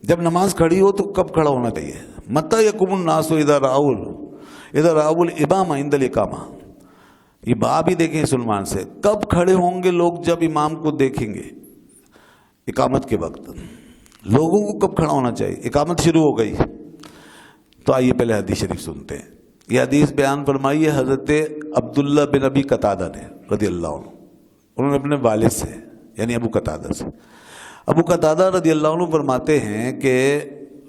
جب نماز کھڑی ہو تو کب کھڑا ہونا چاہیے؟ متی یقوم الناس اذا راؤ الامام عند الاقامہ. یہ باب ہی دیکھیں سلمان سے، کب کھڑے ہوں گے لوگ؟ جب امام کو دیکھیں گے اقامت کے وقت. لوگوں کو کب کھڑا ہونا چاہیے؟ اقامت شروع ہو گئی. تو آئیے پہلے حدیث شریف سنتے ہیں. یہ حدیث بیان فرمائی ہے حضرت عبداللہ بن ابی قتادہ نے رضی اللہ عنہ. انہوں نے اپنے والد سے یعنی ابو قتادہ سے. ابو قتادہ رضی اللہ عنہ فرماتے ہیں کہ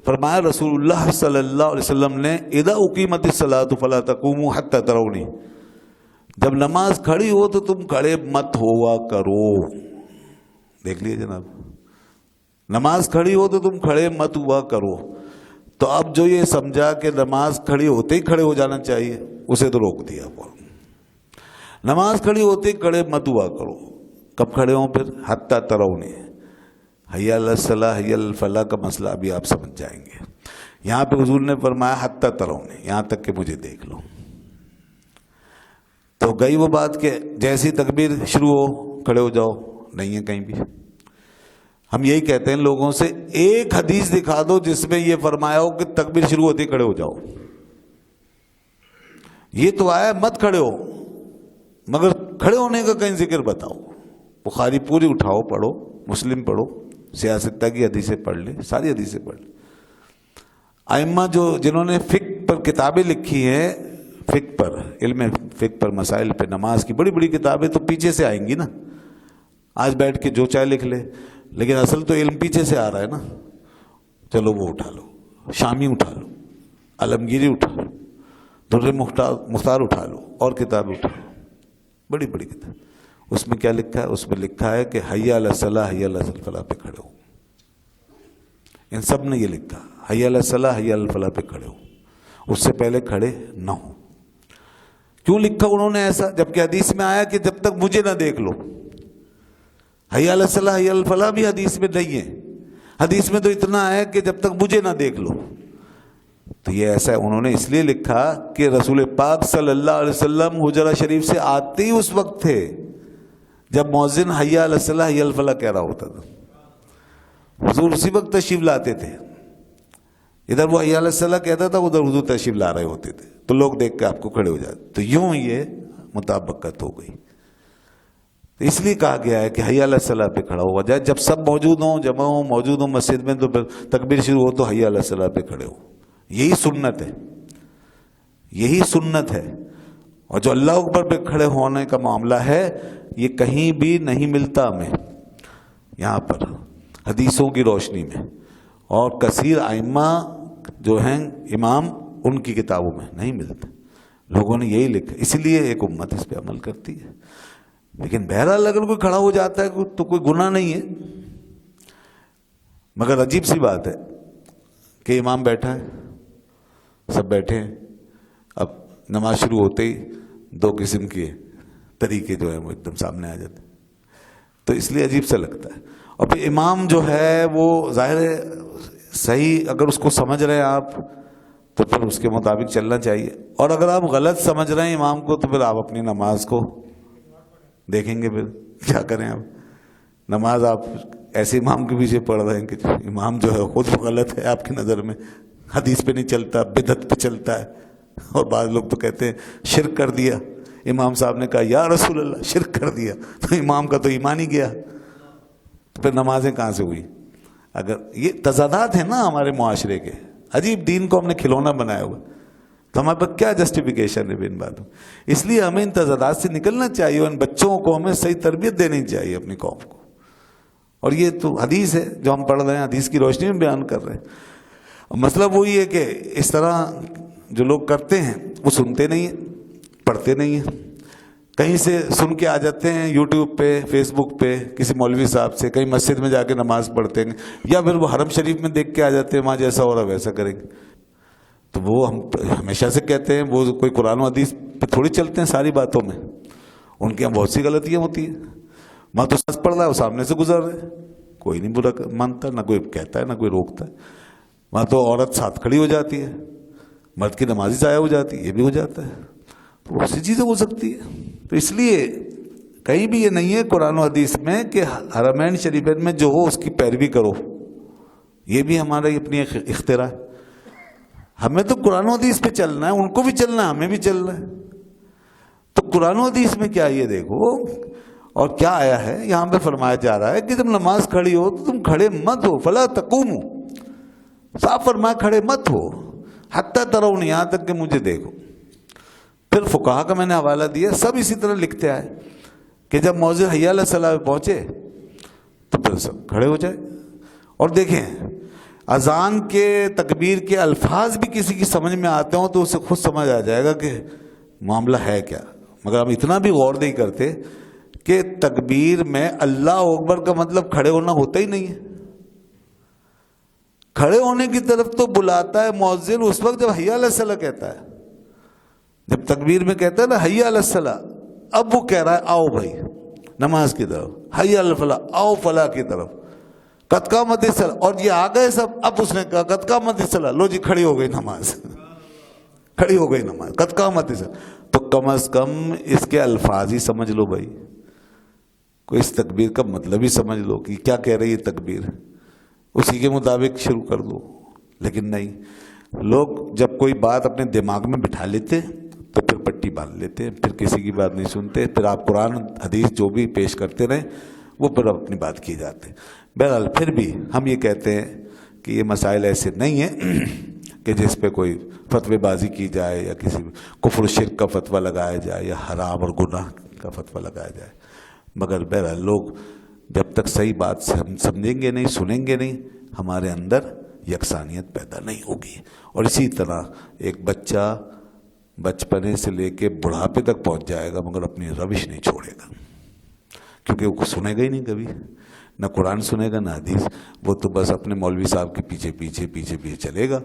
فرمایا رسول اللہ صلی اللہ علیہ وسلم نے اذا اقیمت الصلاۃ فلا تقوموا حتى ترونی، جب نماز کھڑی ہو تو تم کھڑے مت ہوا کرو. دیکھ لیے جناب، نماز کھڑی ہو تو تم کھڑے مت ہوا کرو. تو اب جو یہ سمجھا کہ نماز کھڑی ہوتے ہی کھڑے ہو جانا چاہیے، اسے تو روک دیا. نماز کھڑی ہوتے ہی کھڑے مت ہوا کرو. کب کھڑے ہوں پھر؟ حتی ترونی. حی علی الصلاۃ حی علی الفلاح کا مسئلہ ابھی آپ سمجھ جائیں گے. یہاں پہ حضور نے فرمایا حتی ترونی، یہاں تک کہ مجھے دیکھ لو. تو گئی وہ بات کہ جیسی تکبیر شروع ہو کھڑے ہو جاؤ، نہیں ہے کہیں بھی. ہم یہی کہتے ہیں لوگوں سے، ایک حدیث دکھا دو جس میں یہ فرمایا ہو کہ تکبیر شروع ہوتے ہی کھڑے ہو جاؤ. یہ تو آیا مت کھڑے ہو، مگر کھڑے ہونے کا کہیں ذکر بتاؤ. بخاری پوری اٹھاؤ پڑھو، مسلم پڑھو، سیاستہ کی حدیثیں پڑھ لے، ساری حدیثیں پڑھ لے. ائمہ جنہوں نے فقہ پر کتابیں لکھی ہیں، فقہ پر، علم فقہ پر، مسائل پہ، نماز کی بڑی بڑی کتابیں تو پیچھے سے آئیں گی نا. آج بیٹھ کے جو چاہے لکھ لے، لیکن اصل تو علم پیچھے سے آ رہا ہے نا. چلو وہ اٹھا لو، شامی اٹھا لو، عالمگیری اٹھا لو، در مختار اٹھا لو، اور کتابیں اٹھا لو، بڑی بڑی کتاب. اس میں کیا لکھا ہے؟ اس میں لکھا ہے کہ حی علی الصلاۃ حی علی الفلاح پہ کھڑے ہو. ان سب نے یہ لکھا، حی علی الصلاۃ حی علی الفلاح پہ کھڑے ہو، اس سے پہلے کھڑے نہ ہو. کیوں لکھا انہوں نے ایسا؟ جبکہ حدیث میں آیا کہ جب تک مجھے نہ دیکھ لو. حی علی الصلاۃ حی علی الفلاح بھی حدیث میں نہیں ہے. حدیث میں تو اتنا ہے کہ جب تک مجھے نہ دیکھ لو. تو یہ ایسا ہے انہوں نے اس لیے لکھا کہ رسول پاک صلی اللہ علیہ وسلم حجرہ شریف سے آتے ہی اس وقت تھے جب مؤذن حی علی الصلاۃ حی علی الفلاح کہہ رہا ہوتا تھا. حضور اسی وقت تشریف لاتے تھے. ادھر وہ حی علی الصلاۃ کہتا تھا، ادھر حضور تشریف لا رہے ہوتے تھے، تو لوگ دیکھ کے آپ کو کھڑے ہو جاتے. تو یوں یہ مطابقت ہو گئی. تو اس لیے کہا گیا ہے کہ حی علی الصلاۃ پہ کھڑا ہوا جائے. جب سب موجود ہوں، جمع ہوں، موجود ہوں مسجد میں، تو پھر تکبیر شروع ہو تو حی علی الصلاۃ پہ کھڑے ہو. یہی سنت ہے، یہی سنت ہے. اور جو اللہ اکبر پہ کھڑے ہونے کا معاملہ ہے، یہ کہیں بھی نہیں ملتا ہمیں. یہاں پر حدیثوں کی روشنی میں اور کثیر ائمہ جو ہیں امام، ان کی کتابوں میں نہیں ملتا. لوگوں نے یہی لکھا، اسی لیے ایک امت اس پہ عمل کرتی ہے. لیکن بہرحال اگر کوئی کھڑا ہو جاتا ہے تو کوئی گناہ نہیں ہے. مگر عجیب سی بات ہے کہ امام بیٹھا ہے، سب بیٹھے ہیں، اب نماز شروع ہوتے ہی دو قسم کے طریقے جو ہیں وہ ایک دم سامنے آ جاتے. تو اس لیے عجیب سا لگتا ہے. اور پھر امام جو ہے وہ ظاہر ہے صحیح، اگر اس کو سمجھ رہے ہیں آپ تو پھر اس کے مطابق چلنا چاہیے. اور اگر آپ غلط سمجھ رہے ہیں امام کو تو پھر آپ اپنی نماز کو دیکھیں گے. پھر کیا کریں آپ؟ نماز آپ ایسے امام کے پیچھے پڑھ رہے ہیں کہ امام جو ہے خود غلط ہے آپ کی نظر میں، حدیث پہ نہیں چلتا، بدعت پہ چلتا ہے. اور بعض لوگ تو کہتے ہیں شرک کر دیا. امام صاحب نے کہا یا رسول اللہ شرک کر دیا، تو امام کا تو ایمان ہی گیا. تو پھر نمازیں کہاں سے ہوئی؟ اگر یہ تضادات ہیں نا ہمارے معاشرے کے، عجیب. دین کو ہم نے کھلونا بنایا ہوا، تو ہمارے پاس کیا جسٹیفیکیشن ہے ان باتوں؟ اس لیے ہمیں ان تضادات سے نکلنا چاہیے. ان بچوں کو ہمیں صحیح تربیت دینی چاہیے اپنی قوم کو. اور یہ تو حدیث ہے جو ہم پڑھ رہے ہیں، حدیث کی روشنی میں بیان کر رہے ہیں. مطلب وہی ہے کہ اس طرح جو لوگ کرتے ہیں وہ سنتے نہیں ہیں، پڑھتے نہیں ہیں. کہیں سے سن کے آ جاتے ہیں یوٹیوب پہ، فیس بک پہ، کسی مولوی صاحب سے، کہیں مسجد میں جا کے نماز پڑھتے ہیں، یا پھر وہ حرم شریف میں دیکھ کے آ جاتے ہیں وہاں جیسا ہو رہا ویسا کریں گے. تو وہ ہم ہمیشہ سے کہتے ہیں وہ کوئی قرآن و حدیث پہ تھوڑی چلتے ہیں ساری باتوں میں. ان کے یہاں بہت سی غلطیاں ہوتی ہیں. وہاں تو سچ پڑھ رہا ہے، وہ سامنے سے گزر رہے، کوئی نہیں برا مانتا، نہ کوئی کہتا ہے نہ کوئی روکتا ہے. وہاں تو عورت ساتھ کھڑی ہو جاتی ہے، مرد کی نمازی ضائع ہو جاتی ہے، یہ بھی ہو جاتا ہے. تو بہت سی چیزیں ہو سکتی ہے. تو اس لیے کہیں بھی یہ نہیں ہے قرآن و حدیث میں کہ حرمین شریفین میں جو ہو اس کی پیروی کرو. یہ بھی ہمارا اپنی اختراع ہے. ہمیں تو قرآن و حدیث پہ چلنا ہے, ان کو بھی چلنا ہے, ہمیں بھی چلنا ہے. تو قرآن و حدیث میں کیا یہ دیکھو اور کیا آیا ہے. یہاں پہ فرمایا جا رہا ہے کہ جب نماز کھڑی ہو تو تم کھڑے مت ہو, فلا تقوموا, صاف فرمایا کھڑے مت ہو, حتی ترون, یہاں تک کہ مجھے دیکھو. پھر فقہا کا میں نے حوالہ دیا, سب اسی طرح لکھتے آئے کہ جب موضع حی علی الصلاۃ پہ پہنچے تو پھر سب کھڑے ہو جائے. اور دیکھیں اذان کے تکبیر کے الفاظ بھی کسی کی سمجھ میں آتے ہوں تو اسے خود سمجھ آ جائے گا کہ معاملہ ہے کیا. مگر ہم اتنا بھی غور نہیں کرتے کہ تکبیر میں اللہ اکبر کا مطلب کھڑے ہونا ہوتا ہی نہیں ہے. کھڑے ہونے کی طرف تو بلاتا ہے مؤذن اس وقت جب حی علی الصلاۃ کہتا ہے. جب تکبیر میں کہتا ہے نا حی علی الصلاۃ, اب وہ کہہ رہا ہے آؤ بھائی نماز کی طرف, حی علی الفلاح, آؤ فلاح کی طرف, قد قامت الصلاۃ, اور یہ آ گئے سب. اب اس نے کہا قد قامت الصلاۃ, لو جی کھڑی ہو گئی نماز, کھڑی ہو گئی نماز, قد قامت الصلاۃ. تو کم از کم اس کے الفاظ ہی سمجھ لو بھائی, کوئی اس تکبیر کا مطلب ہی سمجھ لو کہ کیا کہہ رہی ہے تکبیر, اسی کے مطابق شروع کر دو. لیکن نہیں, لوگ جب کوئی بات اپنے دماغ میں بٹھا لیتے تو پھر پٹی باندھ لیتے ہیں, پھر کسی کی بات نہیں سنتے, پھر آپ قرآن حدیث جو بھی پیش کرتے رہیں وہ پھر اپنی بات کی جاتے. بہرحال پھر بھی ہم یہ کہتے ہیں کہ یہ مسائل ایسے نہیں ہیں کہ جس پہ کوئی فتوی بازی کی جائے یا کسی کفر و شرک کا فتویٰ لگایا جائے یا حرام اور گناہ کا فتویٰ لگایا جائے. مگر بہرحال لوگ جب تک صحیح بات سمجھیں گے نہیں, سنیں گے نہیں, ہمارے اندر یکسانیت پیدا نہیں ہوگی. اور اسی طرح ایک بچہ بچپنے سے لے کے بڑھاپے تک پہنچ جائے گا مگر اپنی روش نہیں چھوڑے گا, کیونکہ وہ سنے گا ہی نہیں کبھی, نہ قرآن سنے گا نہ حدیث. وہ تو بس اپنے مولوی صاحب کے پیچھے پیچھے پیچھے پیچھے چلے گا,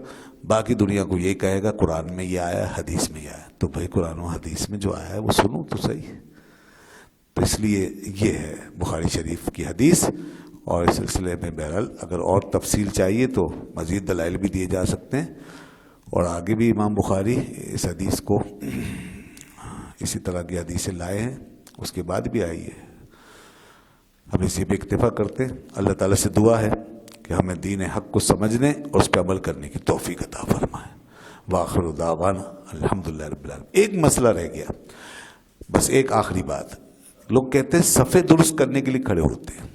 باقی دنیا کو یہ کہے گا قرآن میں یہ آیا, حدیث میں یہ آیا. تو بھائی قرآن و حدیث میں جو آیا ہے وہ سنو تو صحیح. تو اس لیے یہ ہے بخاری شریف کی حدیث. اور اس سلسلے میں بہرحال اگر اور تفصیل چاہیے تو مزید دلائل بھی دیے جا سکتے ہیں, اور آگے بھی امام بخاری اس حدیث کو اسی طرح کی حدیثیں لائے ہیں, اس کے بعد بھی آئی ہے. ہم اسی پہ اکتفا کرتے ہیں. اللہ تعالیٰ سے دعا ہے کہ ہمیں دین حق کو سمجھنے اور اس پہ عمل کرنے کی توفیق عطا فرمائے. وآخر دعوانا الحمدللہ رب العالمین. ایک مسئلہ رہ گیا, بس ایک آخری بات. لوگ کہتے ہیں صفے درست کرنے کے لیے کھڑے ہوتے ہیں.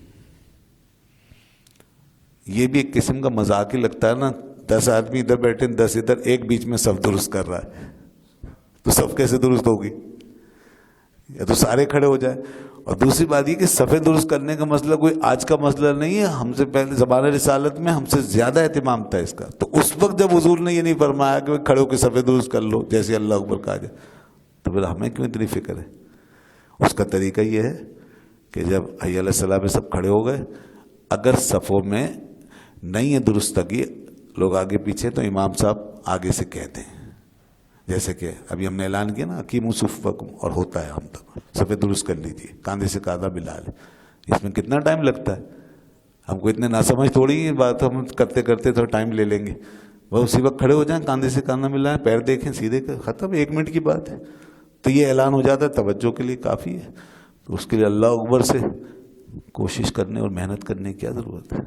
یہ بھی ایک قسم کا مذاق ہی لگتا ہے نا, 10 آدمی ادھر بیٹھے, 10 ادھر, ایک بیچ میں صف درست کر رہا ہے, تو صف کیسے درست ہوگی؟ یا تو سارے کھڑے ہو جائے. اور دوسری بات یہ کہ صفے درست کرنے کا مسئلہ کوئی آج کا مسئلہ نہیں ہے, ہم سے پہلے زمانہ رسالت میں ہم سے زیادہ اہتمام تھا اس کا. تو اس وقت جب حضور نے یہ نہیں فرمایا کہ کھڑے ہو کے صفے درست کر لو جیسے اللہ اکبر کہا جائے, تو پھر ہمیں کیوں اتنی فکر ہے؟ اس کا طریقہ یہ ہے کہ جب حی علیہ السلام میں سب کھڑے ہو گئے, اگر صفوں میں نہیں ہے درستگی, لوگ آگے پیچھے, تو امام صاحب آگے سے کہتے ہیں, جیسے کہ ابھی ہم نے اعلان کیا نا اقیموا صفوکم, اور ہوتا ہے ہم تک صفے درست کر لیجیے, کاندھے سے کاندھا ملا لے. اس میں کتنا ٹائم لگتا ہے؟ ہم کو اتنے ناسمجھ تھوڑی ہے بات, ہم کرتے کرتے تھوڑا ٹائم لے لیں گے. وہ اسی وقت کھڑے ہو جائیں, کاندھے سے کاندھا ملائیں, پیر دیکھیں سیدھے, ختم, 1 منٹ کی بات ہے. تو یہ اعلان ہو جاتا ہے, توجہ کے لیے کافی ہے. تو اس کے لیے اللہ اکبر سے کوشش کرنے اور محنت کرنے کی کیا ضرورت ہے؟